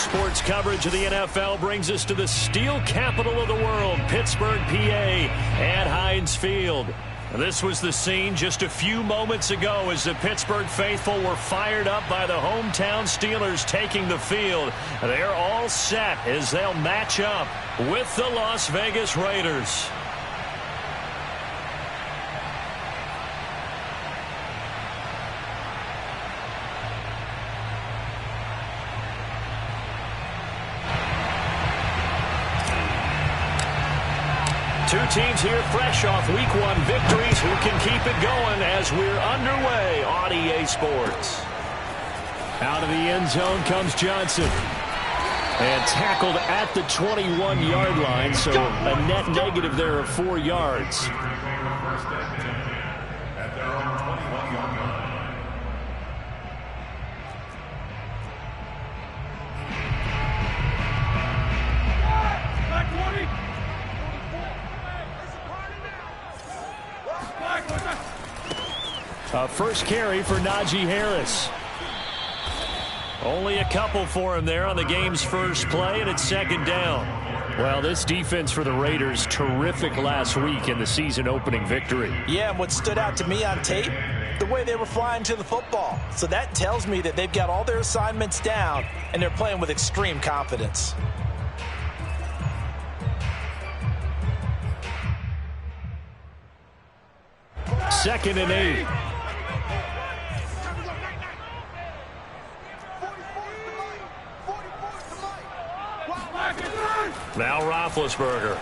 sports coverage of the NFL brings us to the steel capital of the world, Pittsburgh, PA, at Heinz Field. This was the scene just a few moments ago as the Pittsburgh faithful were fired up by the hometown Steelers taking the field. They're all set as they'll match up with the Las Vegas Raiders. Two teams here fresh off Week 1 victories who can keep it going as we're underway on EA Sports. Out of the end zone comes Johnson. And tackled at the 21-yard line, so a net negative there of 4 yards. First carry for Najee Harris. Only a couple for him there on the game's first play, and it's second down. Well, this defense for the Raiders, terrific last week in the season-opening victory. Yeah, and what stood out to me on tape, the way they were flying to the football. So that tells me that they've got all their assignments down, and they're playing with extreme confidence. Second and 8. Now Roethlisberger.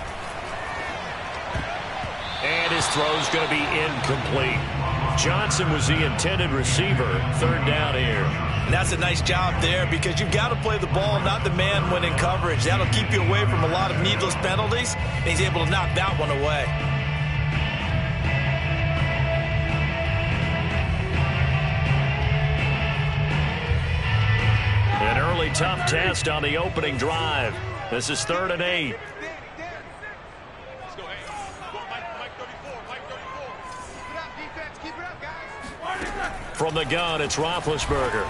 And his throw's going to be incomplete. Johnson was the intended receiver. Third down here. And that's a nice job there because you've got to play the ball, not the man when in coverage. That'll keep you away from a lot of needless penalties. And he's able to knock that one away. An early tough test on the opening drive. This is 3rd and 8. From the gun, it's Roethlisberger.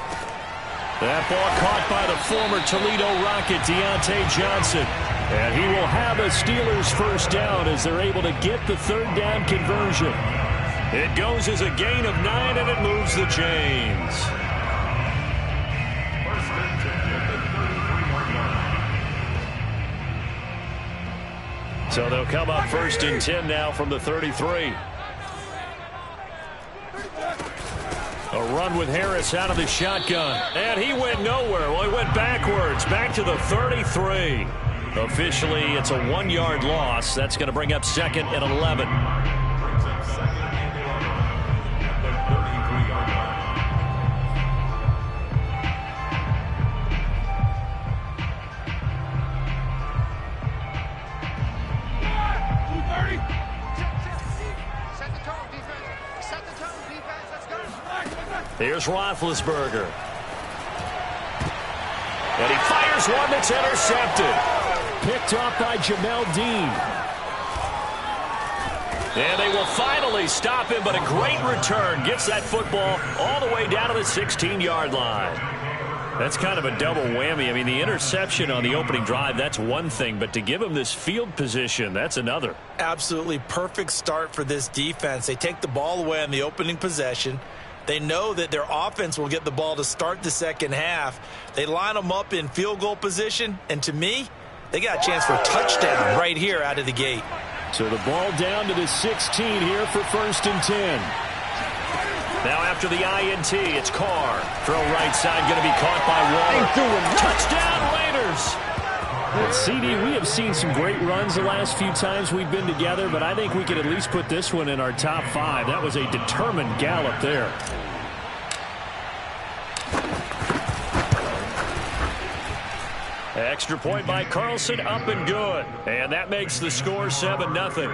That ball caught by the former Toledo Rocket, Deontay Johnson. And he will have a Steelers first down as they're able to get the third down conversion. It goes as a gain of 9, and it moves the chains. So they'll come up 1st and 10 now from the 33. A run with Harris out of the shotgun. And he went nowhere. Well, he went backwards. Back to the 33. Officially, it's a 1-yard loss. That's going to bring up 2nd and 11. Here's Roethlisberger. And he fires one that's intercepted. Picked off by Jamel Dean. And they will finally stop him, but a great return. Gets that football all the way down to the 16-yard line. That's kind of a double whammy. I mean, the interception on the opening drive, that's one thing. But to give him this field position, that's another. Absolutely perfect start for this defense. They take the ball away on the opening possession. They know that their offense will get the ball to start the second half. They line them up in field goal position, and to me, they got a chance for a touchdown right here out of the gate. So the ball down to the 16 here for 1st and 10. Now after the INT, it's Carr. Throw right side, going to be caught by Waller. Touchdown Raiders! Well, CD, we have seen some great runs the last few times we've been together, but I think we could at least put this one in our top 5. That was a determined gallop there. Extra point by Carlson, up and good. And that makes the score 7-0.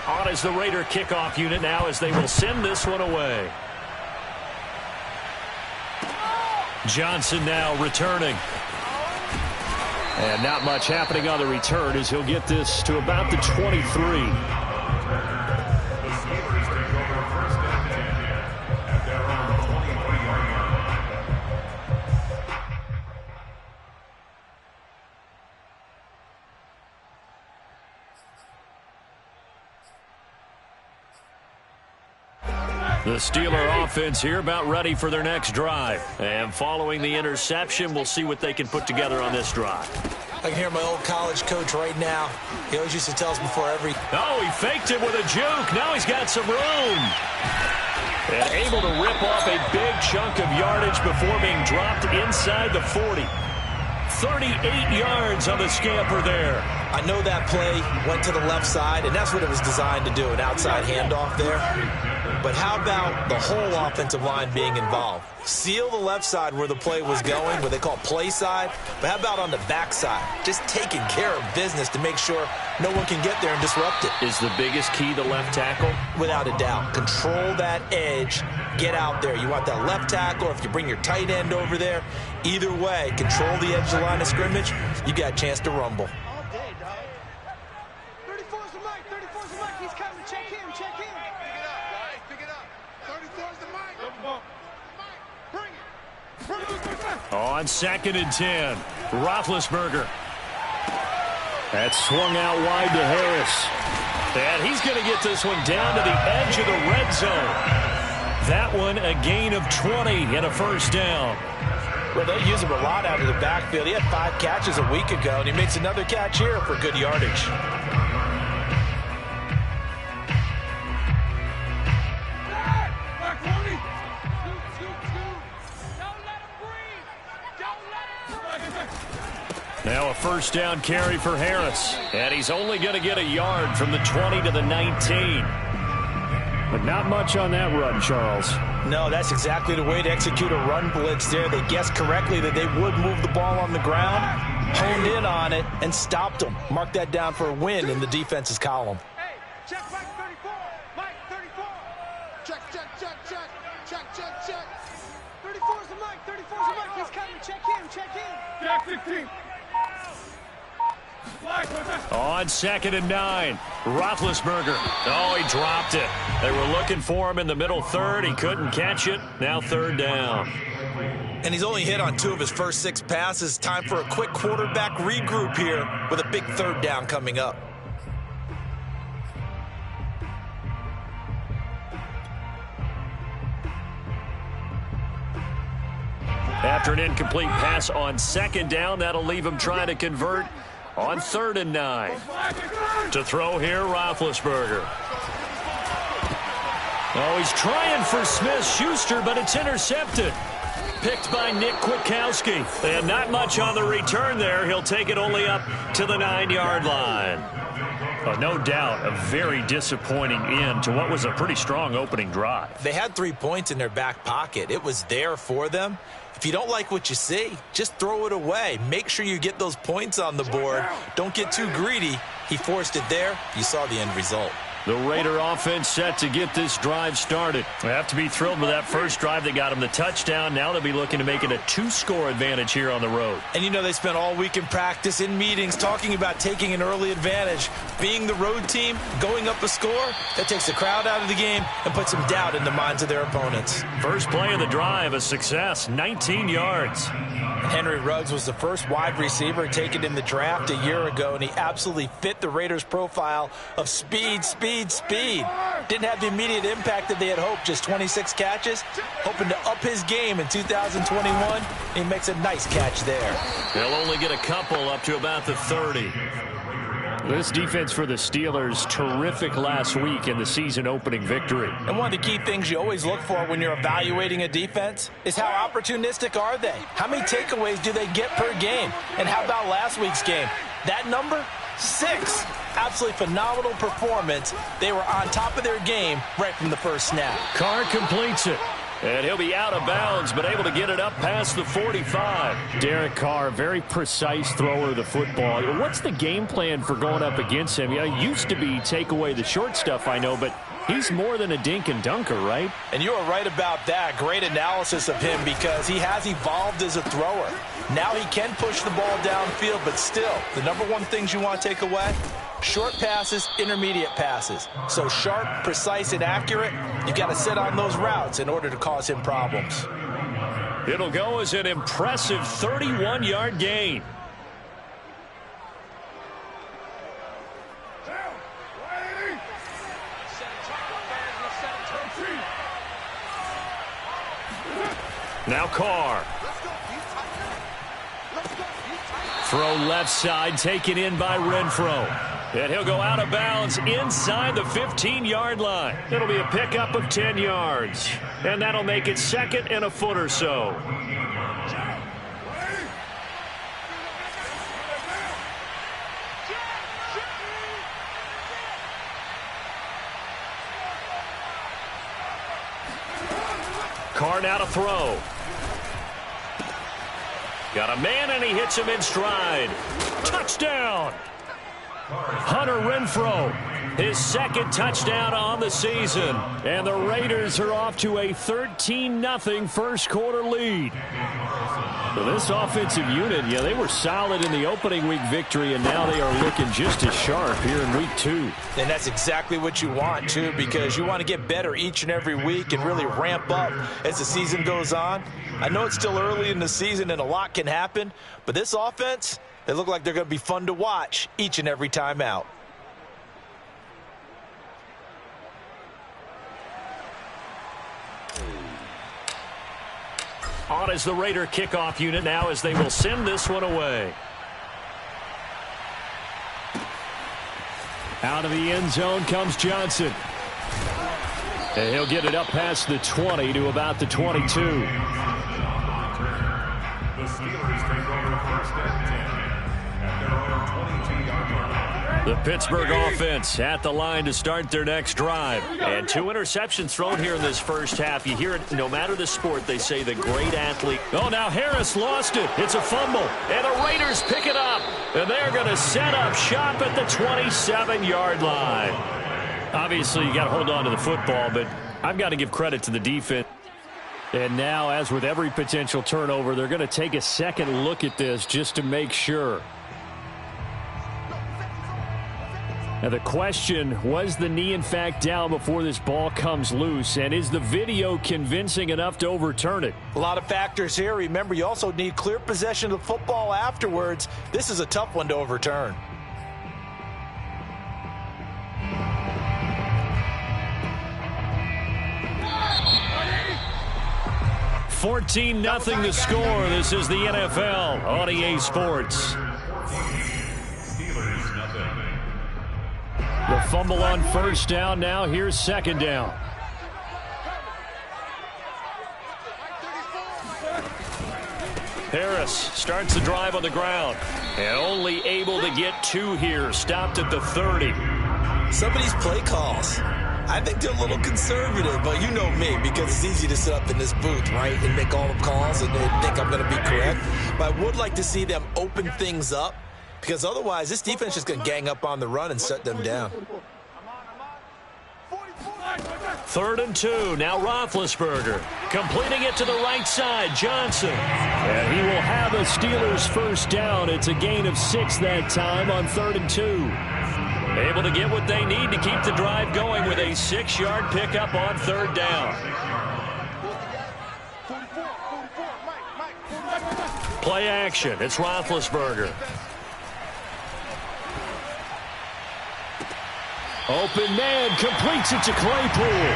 On is the Raider kickoff unit now as they will send this one away. Johnson now returning. And not much happening on the return as he'll get this to about the 23. The Steeler offense here about ready for their next drive. And following the interception, we'll see what they can put together on this drive. I can hear my old college coach right now. He always used to tell us before every... Oh, he faked it with a juke. Now he's got some room. And able to rip off a big chunk of yardage before being dropped inside the 40. 38 yards on the scamper there. I know that play went to the left side, and that's what it was designed to do, an outside handoff there. But how about the whole offensive line being involved? Seal the left side where the play was going, what they call play side. But how about on the back side? Just taking care of business to make sure no one can get there and disrupt it. Is the biggest key the left tackle? Without a doubt. Control that edge. Get out there. You want that left tackle, or if you bring your tight end over there, either way, control the edge of the line of scrimmage, you got a chance to rumble. On 2nd and 10, Roethlisberger. That's swung out wide to Harris. And he's going to get this one down to the edge of the red zone. That one a gain of 20 and a first down. Well, they use him a lot out of the backfield. He had 5 catches a week ago, and he makes another catch here for good yardage. Now a first down carry for Harris. And he's only going to get a yard from the 20 to the 19. But not much on that run, Charles. No, that's exactly the way to execute a run blitz there. They guessed correctly that they would move the ball on the ground, honed in on it, and stopped them. Mark that down for a win in the defense's column. Hey, check Mike 34. Mike 34. Check. 34's the Mike. 34's the Mike. He's coming. Check him. Jack 16. On 2nd and 9, Roethlisberger. Oh, he dropped it. They were looking for him in the middle third. He couldn't catch it. Now 3rd down. And he's only hit on 2 of his first 6 passes. Time for a quick quarterback regroup here with a big 3rd down coming up. After an incomplete pass on 2nd down, that'll leave him trying to convert on 3rd and 9. To throw here, Roethlisberger. Oh, he's trying for Smith-Schuster, but it's intercepted. Picked by Nick Kwiatkowski. And not much on the return there. He'll take it only up to the 9-yard line. No doubt, a very disappointing end to what was a pretty strong opening drive. They had 3 points in their back pocket. It was there for them. If you don't like what you see, just throw it away. Make sure you get those points on the board. Don't get too greedy. He forced it there. You saw the end result. The Raider offense set to get this drive started. They have to be thrilled with that first drive that got them the touchdown. Now they'll be looking to make it a 2-score advantage here on the road. And you know they spent all week in practice, in meetings, talking about taking an early advantage. Being the road team, going up a score, that takes the crowd out of the game and puts some doubt in the minds of their opponents. First play of the drive, a success, 19 yards. And Henry Ruggs was the first wide receiver taken in the draft a year ago, and he absolutely fit the Raiders' profile of speed. Didn't have the immediate impact that they had hoped, just 26 catches. Hoping to up his game in 2021. He makes a nice catch there. They'll only get a couple up to about the 30. This defense for the Steelers, terrific last week in the season-opening victory. And one of the key things you always look for when you're evaluating a defense is how opportunistic are they? How many takeaways do they get per game? And how about last week's game? That number? 6. Absolutely phenomenal performance. They were on top of their game right from the first snap. Carr completes it. And he'll be out of bounds, but able to get it up past the 45. Derek Carr, very precise thrower of the football. What's the game plan for going up against him? It used to be take away the short stuff, I know, but he's more than a dink and dunker, right? And you are right about that. Great analysis of him because he has evolved as a thrower. Now he can push the ball downfield, but still, the number one things you want to take away, short passes, intermediate passes. So sharp, precise, and accurate, you got to sit on those routes in order to cause him problems. It'll go as an impressive 31-yard gain. Now Carr. Throw left side, taken in by Renfro. And he'll go out of bounds inside the 15-yard line. It'll be a pickup of 10 yards. And that'll make it second and a foot or so. Carr now to throw. Got a man, and he hits him in stride. Touchdown! Hunter Renfro, his second touchdown on the season. And the Raiders are off to a 13-0 first quarter lead. So this offensive unit, yeah, they were solid in the opening week victory, and now they are looking just as sharp here in week 2. And that's exactly what you want, too, because you want to get better each and every week and really ramp up as the season goes on. I know it's still early in the season and a lot can happen, but this offense, they look like they're going to be fun to watch each and every time out. On is the Raider kickoff unit now as they will send this one away. Out of the end zone comes Johnson. And he'll get it up past the 20 to about the 22. The Steelers take over first and 10 at their own 22-yard line. The Pittsburgh offense at the line to start their next drive. And 2 interceptions thrown here in this first half. You hear it no matter the sport, they say the great athlete. Oh, now Harris lost it. It's a fumble. And the Raiders pick it up. And they're going to set up shop at the 27-yard line. Obviously, you got to hold on to the football, but I've got to give credit to the defense. And now, as with every potential turnover, they're going to take a second look at this just to make sure. Now the question, was the knee in fact down before this ball comes loose? And is the video convincing enough to overturn it? A lot of factors here. Remember, you also need clear possession of the football afterwards. This is a tough one to overturn. 14-0 the score. This is the NFL on EA Sports. Steelers nothing. The fumble on first down. Now here's second down. Harris starts the drive on the ground. And only able to get 2 here. Stopped at the 30. Some of these play calls, I think they're a little conservative, but you know me, because it's easy to sit up in this booth, right, and make all the calls and they think I'm going to be correct. But I would like to see them open things up, because otherwise this defense is just going to gang up on the run and shut them down. 3rd and 2. Now Roethlisberger completing it to the right side. Johnson. And he will have a Steelers first down. It's a gain of 6 that time on 3rd and 2. Able to get what they need to keep the drive going with a 6-yard pickup on 3rd down. Play action. It's Roethlisberger. Open man, completes it to Claypool.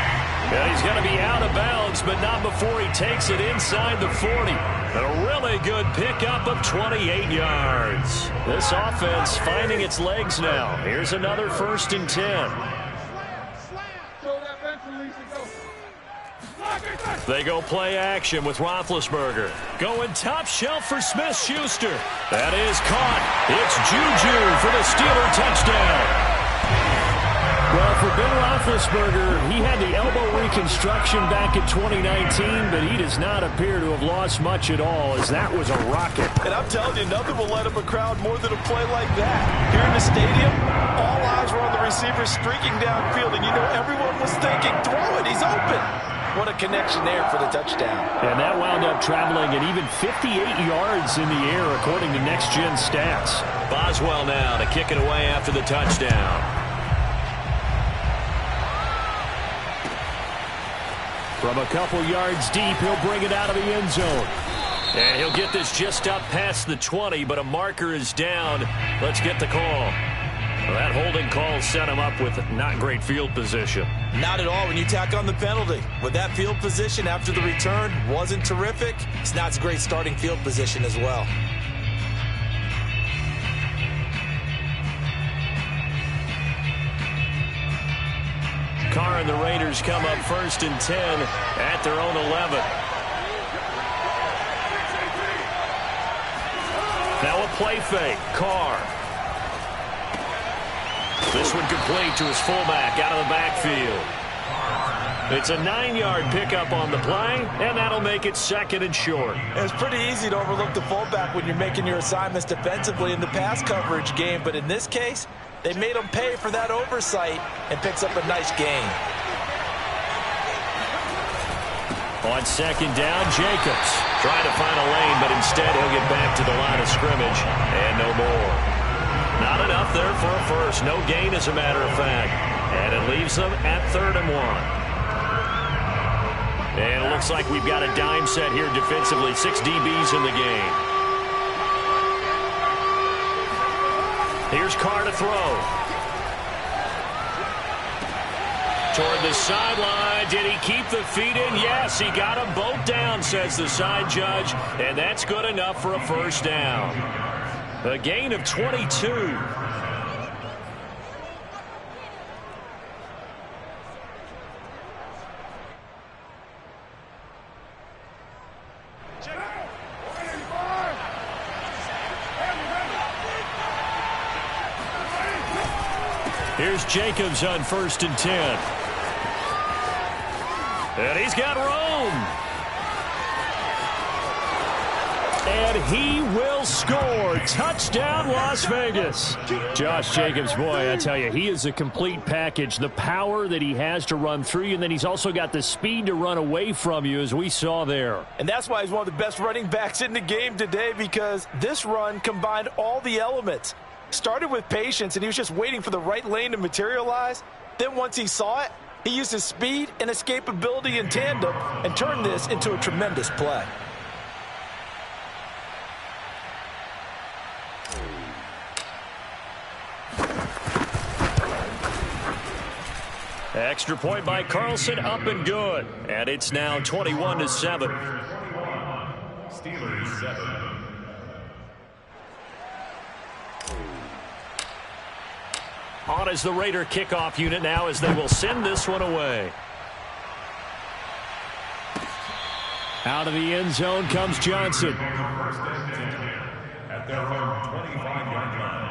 And he's going to be out of bounds, but not before he takes it inside the 40. A really good pickup of 28 yards. This offense finding its legs now. Here's another 1st and 10. They go play action with Roethlisberger. Going top shelf for Smith-Schuster. That is caught. It's Juju for the Steeler touchdown. Well, for Ben Roethlisberger, he had the elbow reconstruction back in 2019, but he does not appear to have lost much at all, as that was a rocket. And I'm telling you, nothing will let up a crowd more than a play like that. Here in the stadium, all eyes were on the receiver streaking downfield, and you know everyone was thinking, throw it, he's open. What a connection there for the touchdown. And that wound up traveling at even 58 yards in the air, according to Next Gen Stats. Boswell now to kick it away after the touchdown. From a couple yards deep, he'll bring it out of the end zone. And he'll get this just up past the 20, but a marker is down. Let's get the call. Well, that holding call set him up with not great field position. Not at all when you tack on the penalty. With that field position after the return wasn't terrific, it's not a great starting field position as well. Carr and the Raiders come up 1st and 10 at their own 11. Now a play fake. Carr. This one complete to his fullback out of the backfield. It's a 9-yard pickup on the play, and that'll make it 2nd and short. It's pretty easy to overlook the fullback when you're making your assignments defensively in the pass coverage game, but in this case, they made him pay for that oversight and picks up a nice gain. On 2nd down, Jacobs trying to find a lane, but instead he'll get back to the line of scrimmage and no more. Not enough there for a first. No gain, as a matter of fact. And it leaves them at 3rd and 1. And it looks like we've got a dime set here defensively. 6 DBs in the game. Here's Carr to throw. Toward the sideline. Did he keep the feet in? Yes, he got them both down, says the side judge. And that's good enough for a first down. A gain of 22. Here's Jacobs on 1st and 10. And he's got room. And he will score. Touchdown, Las Vegas. Josh Jacobs, boy, I tell you, he is a complete package. The power that he has to run through you, and then he's also got the speed to run away from you, as we saw there. And that's why he's one of the best running backs in the game today, because this run combined all the elements. Started with patience, and he was just waiting for the right lane to materialize. Then once he saw it, he used his speed and escapability in tandem and turned this into a tremendous play. Extra point by Carlson, up and good. And it's now 21-7. Steelers 7. On as the Raider kickoff unit now, as they will send this one away. Out of the end zone comes Johnson. 1st and 10 at their own 25-yard line.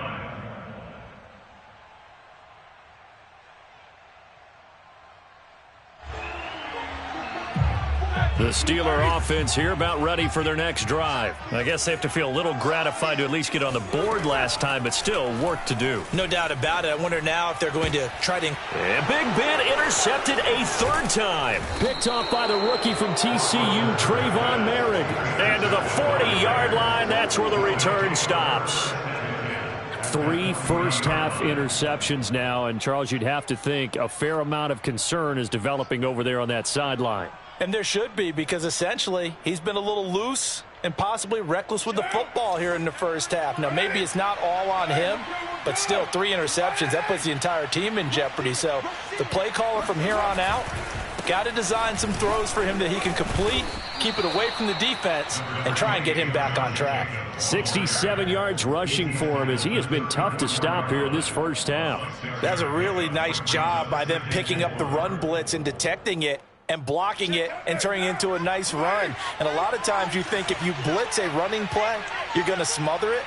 The Steeler offense here about ready for their next drive. I guess they have to feel a little gratified to at least get on the board last time, but still work to do. No doubt about it. I wonder now if they're going to try to... And Big Ben intercepted a 3rd time. Picked off by the rookie from TCU, Trayvon Merrick. And to the 40-yard line, that's where the return stops. 3 first-half interceptions now, and Charles, you'd have to think a fair amount of concern is developing over there on that sideline. And there should be, because essentially he's been a little loose and possibly reckless with the football here in the first half. Now, maybe it's not all on him, but still 3 interceptions. That puts the entire team in jeopardy. So the play caller from here on out got to design some throws for him that he can complete, keep it away from the defense, and try and get him back on track. 67 yards rushing for him, as he has been tough to stop here in this first half. That's a really nice job by them picking up the run blitz and detecting it and blocking it and turning it into a nice run. And a lot of times you think if you blitz a running play, you're going to smother it.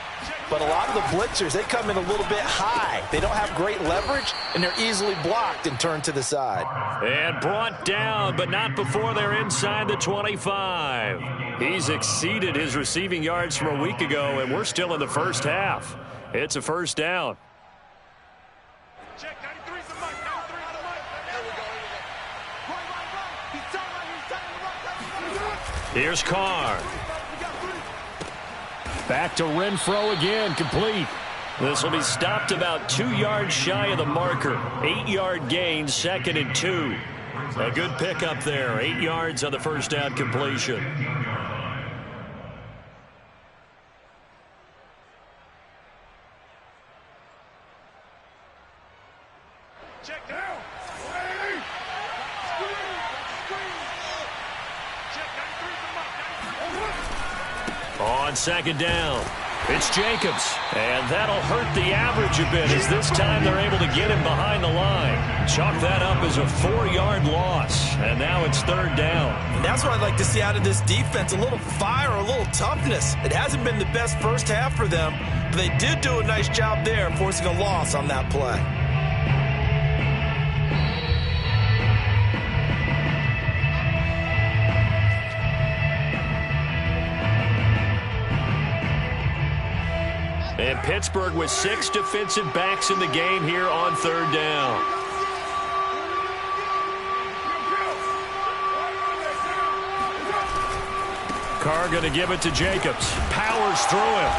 But a lot of the blitzers, they come in a little bit high. They don't have great leverage, and they're easily blocked and turned to the side. And brought down, but not before they're inside the 25. He's exceeded his receiving yards from a week ago, and we're still in the first half. It's a first down. Check 93's the mic. 93's the mic. There we go. He's turning right. Here's Carr. Back to Renfro again, complete. This will be stopped about 2 yards shy of the marker. 8-yard gain, 2nd and 2. A good pickup there. 8 yards on the first down completion. Check down. Check 93's the mark. On second down, it's Jacobs. And that'll hurt the average a bit as this time they're able to get him behind the line. Chalk that up as a 4-yard loss. And now it's third down. And that's what I'd like to see out of this defense, a little fire, a little toughness. It hasn't been the best first half for them, but they did do a nice job there, forcing a loss on that play. And Pittsburgh with 6 defensive backs in the game here on third down. Carr going to give it to Jacobs. Powers through him.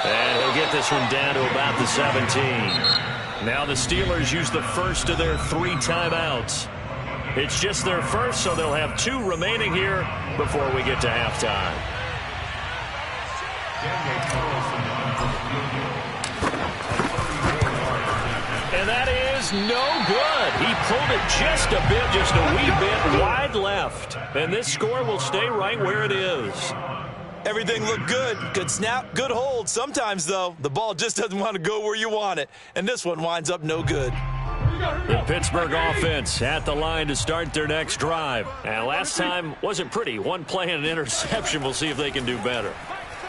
And he'll get this one down to about the 17. Now the Steelers use the first of their 3 timeouts. It's just their first, so they'll have 2 remaining here before we get to halftime. And that is no good. He pulled it just a wee bit wide left. And this score will stay right where it is. Everything looked good. Good snap, good hold. Sometimes, though, the ball just doesn't want to go where you want it. And this one winds up no good. The Pittsburgh offense at the line to start their next drive. And last time wasn't pretty. One play and an interception. We'll see if they can do better.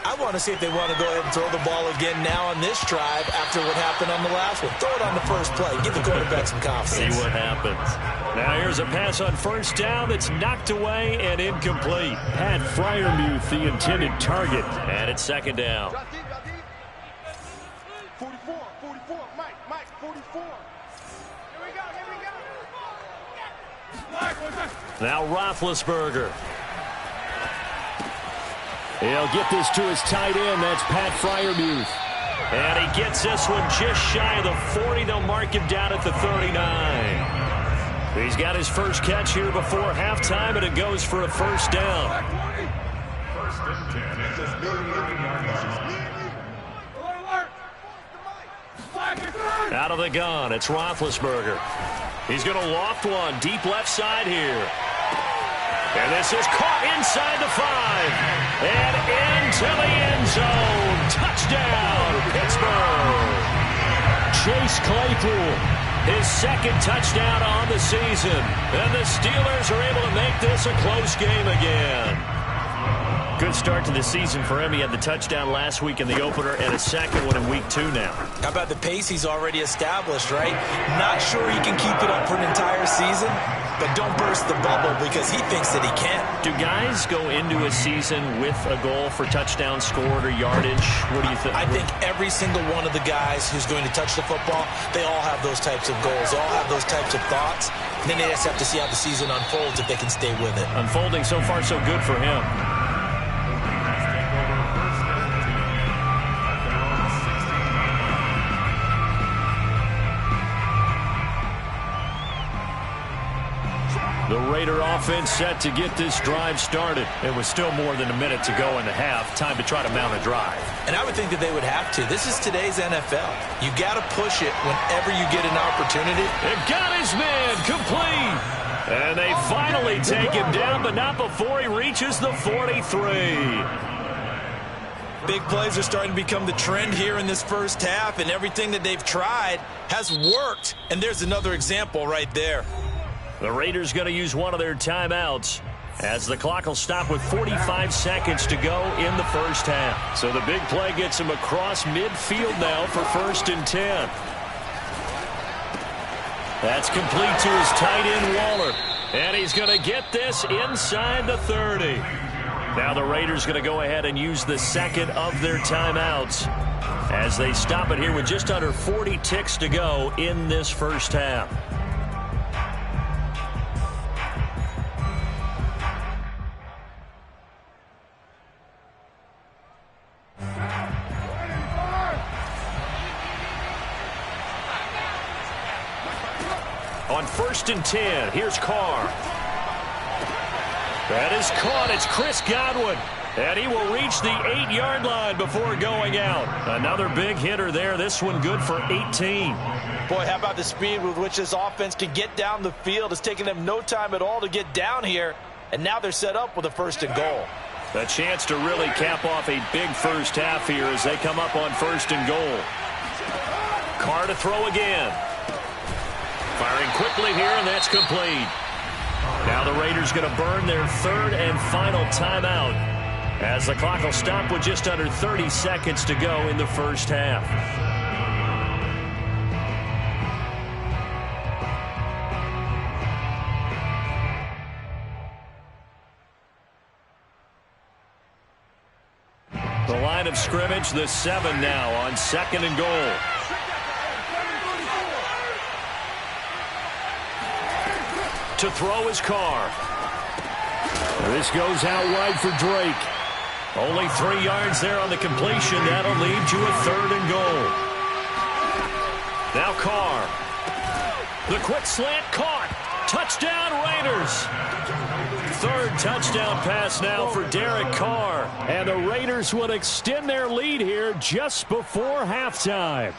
I want to see if they want to go ahead and throw the ball again now on this drive after what happened on the last one. Throw it on the first play. Give the quarterback some confidence. See what happens. Now here's a pass on first down that's knocked away and incomplete. Pat Freiermuth, the intended target. And it's second down. 44, Mike, 44. Here we go. Now Roethlisberger. He'll get this to his tight end. That's Pat Freiermuth. And he gets this one just shy of the 40. They'll mark him down at the 39. He's got his first catch here before halftime, and it goes for a first down. First and 10. Out of the gun, it's Roethlisberger. He's going to loft one deep left side here. And this is caught inside the 5. And into the end zone. Touchdown, Pittsburgh. Chase Claypool, his second touchdown on the season. And the Steelers are able to make this a close game again. Good start to the season for him. He had the touchdown last week in the opener and a second one in week 2 now. How about the pace he's already established, right? Not sure he can keep it up for an entire season, but don't burst the bubble because he thinks that he can. Do guys go into a season with a goal for touchdown scored or yardage? What do you think? I think every single one of the guys who's going to touch the football, they all have those types of goals. They all have those types of thoughts. And then they just have to see how the season unfolds if they can stay with it. Unfolding so far so good for him. The Raider offense set to get this drive started. It was still more than a minute to go in the half. Time to try to mount a drive. And I would think that they would have to. This is today's NFL. You got to push it whenever you get an opportunity. They've got his man complete. And they finally take him down, but not before he reaches the 43. Big plays are starting to become the trend here in this first half, and everything that they've tried has worked. And there's another example right there. The Raiders going to use one of their timeouts as the clock will stop with 45 seconds to go in the first half. So the big play gets him across midfield now for first and 10. That's complete to his tight end, Waller. And he's going to get this inside the 30. Now the Raiders going to go ahead and use the second of their timeouts as they stop it here with just under 40 ticks to go in this first half. On first and 10, here's Carr. That is caught. It's Chris Godwin. And he will reach the 8-yard line before going out. Another big hitter there. This one good for 18. Boy, how about the speed with which this offense can get down the field? It's taken them no time at all to get down here. And now they're set up with a 1st and goal. A chance to really cap off a big first half here as they come up on 1st and goal. Carr to throw again. Firing quickly here, and that's complete. Now the Raiders going to burn their 3rd and final timeout as the clock will stop with just under 30 seconds to go in the first half. The line of scrimmage, the 7 now on 2nd and goal. To throw his Carr. This goes out wide for Drake. Only 3 yards there on the completion. That'll lead to a 3rd and goal. Now Carr. The quick slant caught. Touchdown Raiders. 3rd touchdown pass now for Derek Carr. And the Raiders would extend their lead here just before halftime.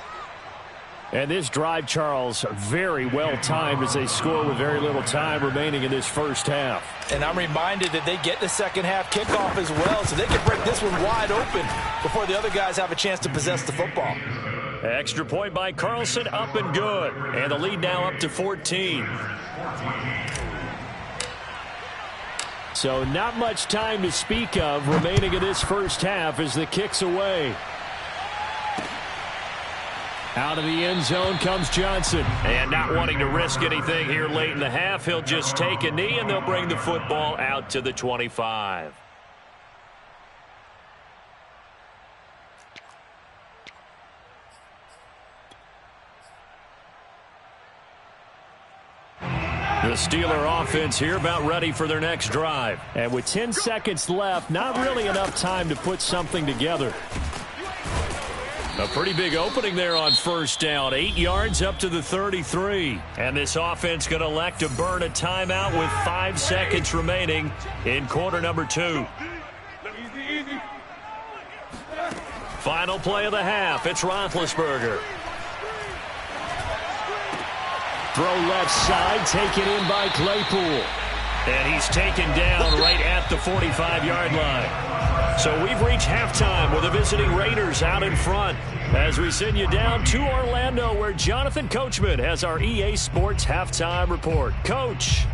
And this drive, Charles, very well timed as they score with very little time remaining in this first half. And I'm reminded that they get the second half kickoff as well, so they can break this one wide open before the other guys have a chance to possess the football. Extra point by Carlson, up and good. And the lead now up to 14. So not much time to speak of remaining in this first half as the kick's away. Out of the end zone comes Johnson. And not wanting to risk anything here late in the half, he'll just take a knee and they'll bring the football out to the 25. The Steeler offense here about ready for their next drive. And with 10 seconds left, not really enough time to put something together. A pretty big opening there on 1st down. 8 yards up to the 33. And this offense going to elect to burn a timeout with 5 seconds remaining in quarter number 2. Final play of the half. It's Roethlisberger. Throw left side, taken in by Claypool. And he's taken down right at the 45-yard line. So we've reached halftime with the visiting Raiders out in front as we send you down to Orlando where Jonathan Coachman has our EA Sports halftime report. Coach.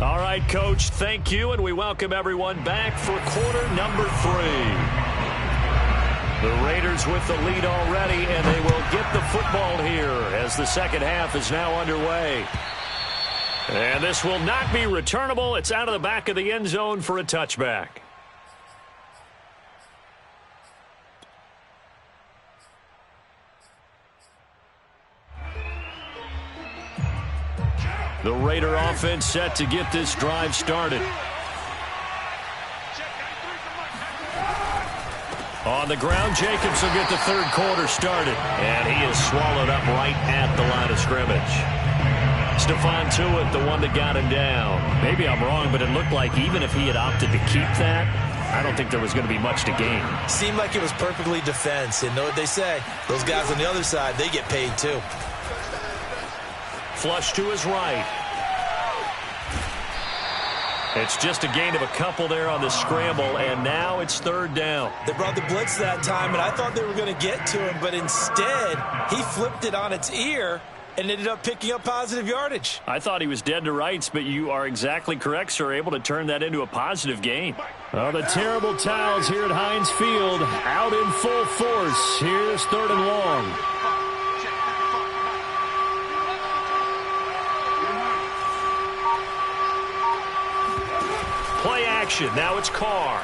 All right, Coach, thank you, and we welcome everyone back for quarter number 3. The Raiders with the lead already, and they will get the football here as the second half is now underway. And this will not be returnable. It's out of the back of the end zone for a touchback. The Raider offense set to get this drive started. On the ground, Jacobs will get the 3rd quarter started. And he is swallowed up right at the line of scrimmage. Stephon Tuitt, the one that got him down. Maybe I'm wrong, but it looked like even if he had opted to keep that, I don't think there was going to be much to gain. Seemed like it was perfectly defense. And know what they say? Those guys on the other side, they get paid too. Flush to his right. It's just a gain of a couple there on the scramble, and now it's 3rd down. They brought the blitz that time, and I thought they were going to get to him, but instead, he flipped it on its ear and ended up picking up positive yardage. I thought he was dead to rights, but you are exactly correct, sir, able to turn that into a positive gain. Well, the terrible towels here at Heinz Field out in full force. Here's 3rd and long. Play action. Now it's Carr.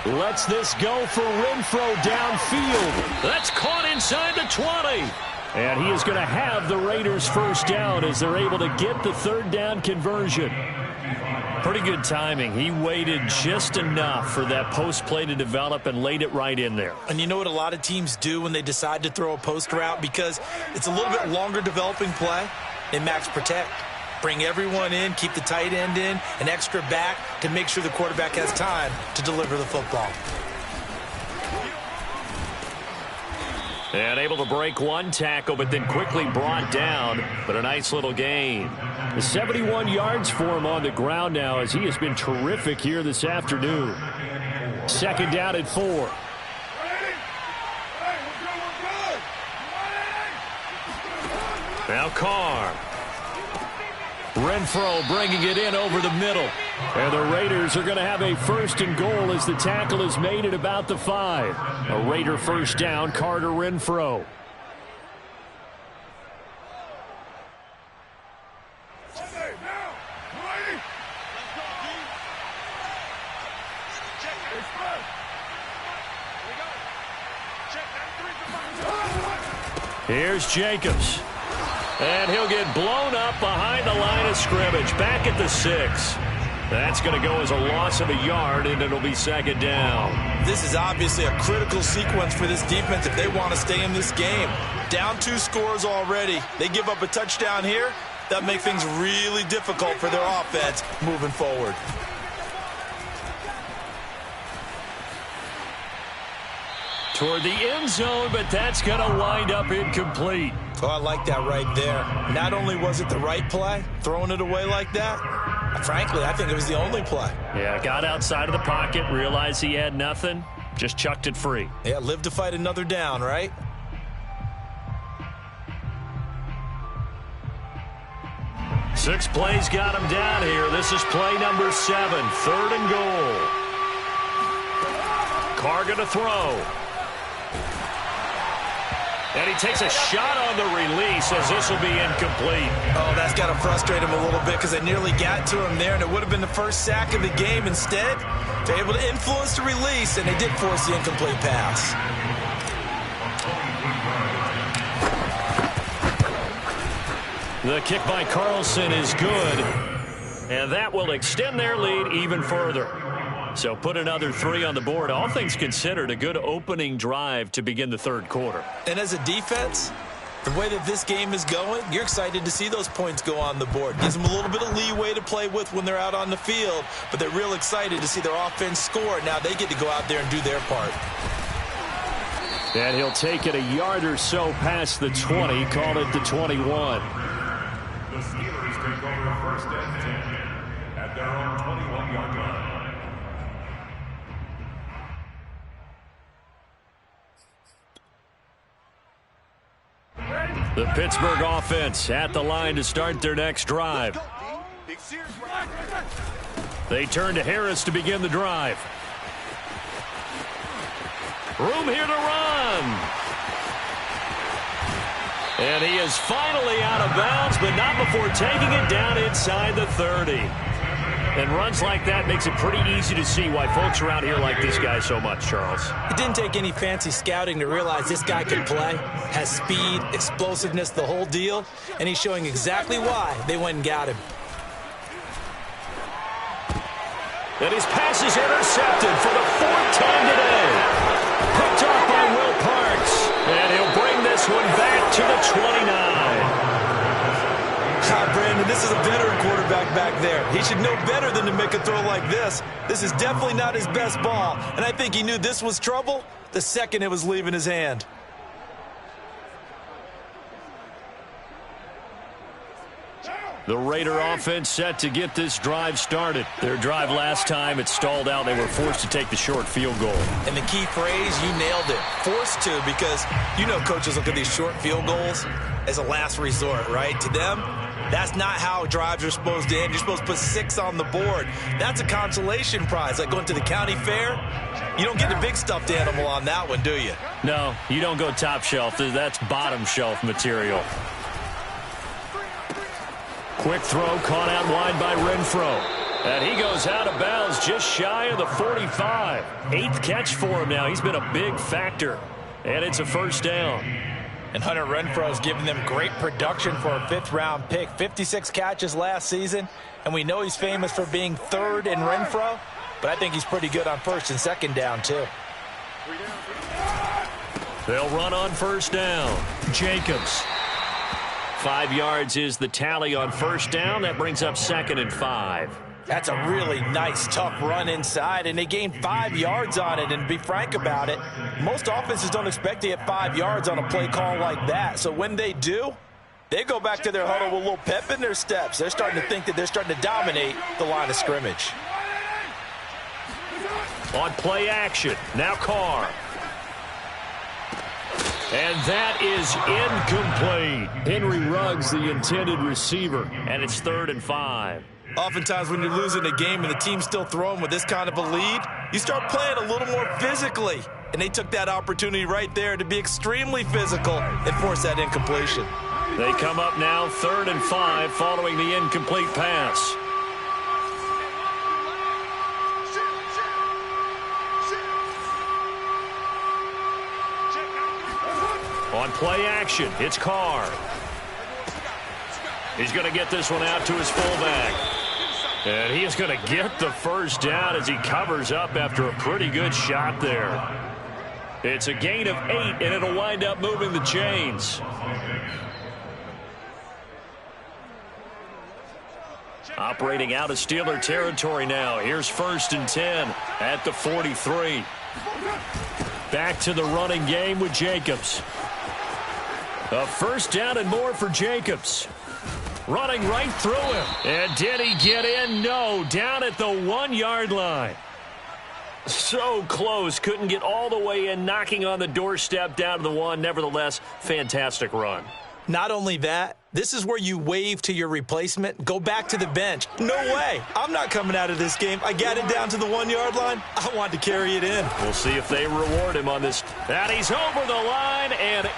Lets this go for Renfro downfield. That's caught inside the 20. And he is going to have the Raiders first down as they're able to get the 3rd down conversion. Pretty good timing. He waited just enough for that post play to develop and laid it right in there. And you know what a lot of teams do when they decide to throw a post route? Because it's a little bit longer developing play. They max protect. Bring everyone in, keep the tight end in, an extra back to make sure the quarterback has time to deliver the football. And able to break one tackle, but then quickly brought down. But a nice little gain. 71 yards for him on the ground now as he has been terrific here this afternoon. Second down at 4. Now Carr. Renfro bringing it in over the middle. And the Raiders are going to have a 1st and goal as the tackle is made at about the 5. A Raider first down, Carter Renfro. Here's Jacobs. And he'll get blown up behind the line of scrimmage. Back at the 6. That's going to go as a loss of a yard, and it'll be second down. This is obviously a critical sequence for this defense if they want to stay in this game. Down 2 scores already. They give up a touchdown here. That makes things really difficult for their offense moving forward. Toward the end zone, but that's going to wind up incomplete. Oh, I like that right there. Not only was it the right play, throwing it away like that, frankly, I think it was the only play. Yeah, got outside of the pocket, realized he had nothing, just chucked it free. Yeah, live to fight another down, right? Six plays got him down here. This is play number 7, 3rd and goal. Carr going to throw. And he takes a shot on the release as this will be incomplete. Oh, that's got to frustrate him a little bit because they nearly got to him there, and it would have been the first sack of the game. Instead, they're able to influence the release, and they did force the incomplete pass. The kick by Carlson is good, and that will extend their lead even further. So put another 3 on the board. All things considered, a good opening drive to begin the 3rd quarter. And as a defense, the way that this game is going, you're excited to see those points go on the board. Gives them a little bit of leeway to play with when they're out on the field, but they're real excited to see their offense score. Now they get to go out there and do their part. And he'll take it a yard or so past the 20, call it the 21. The Steelers take over 1st and 10 at their own 21-yard line. The Pittsburgh offense at the line to start their next drive. They turn to Harris to begin the drive. Room here to run. And he is finally out of bounds, but not before taking it down inside the 30. And runs like that makes it pretty easy to see why folks around here like this guy so much, Charles. It didn't take any fancy scouting to realize this guy can play, has speed, explosiveness, the whole deal, and he's showing exactly why they went and got him. And his pass is intercepted for the 4th time today. Picked off by Will Parks, and he'll bring this one back to the 29. Brandon, this is a veteran quarterback back there. He should know better than to make a throw like this. This is definitely not his best ball, and I think he knew this was trouble the second it was leaving his hand. The Raider offense set to get this drive started. Their drive last time, it stalled out. They were forced to take the short field goal. And the key phrase, you nailed it, forced to, because you know coaches look at these short field goals as a last resort, right? To them, that's not how drives are supposed to end. You're supposed to put 6 on the board. That's a consolation prize, like going to the county fair. You don't get the big stuffed animal on that one, do you? No, you don't go top shelf. That's bottom shelf material. Quick throw caught out wide by Renfro. And he goes out of bounds just shy of the 45. 8th catch for him now. He's been a big factor. And it's a first down. And Hunter Renfro's giving them great production for a 5th-round pick. 56 catches last season, and we know he's famous for being 3rd in Renfro, but I think he's pretty good on 1st and 2nd down, too. They'll run on 1st down. Jacobs. 5 yards is the tally on 1st down. That brings up 2nd and 5. That's a really nice, tough run inside, and they gained 5 yards on it. And to be frank about it, most offenses don't expect to get 5 yards on a play call like that. So when they do, they go back to their huddle with a little pep in their steps. They're starting to think that they're starting to dominate the line of scrimmage. On play action, now Carr. And that is incomplete. Henry Ruggs, the intended receiver, and it's 3rd and 5. Oftentimes when you're losing a game and the team's still throwing with this kind of a lead, you start playing a little more physically. And they took that opportunity right there to be extremely physical and force that incompletion. They come up now 3rd and 5 following the incomplete pass. On play action, it's Carr. He's going to get this one out to his fullback. And he is going to get the 1st down as he covers up after a pretty good shot there. It's a gain of 8, and it'll wind up moving the chains. Operating out of Steeler territory now. Here's 1st and 10 at the 43. Back to the running game with Jacobs. A 1st down and more for Jacobs. Running right through him. And did he get in? No. Down at the 1-yard line. So close. Couldn't get all the way in. Knocking on the doorstep down to the 1. Nevertheless, fantastic run. Not only that, this is where you wave to your replacement, go back to the bench. No way. I'm not coming out of this game. I got it down to the 1-yard line. I want to carry it in. We'll see if they reward him on this. And he's over the line and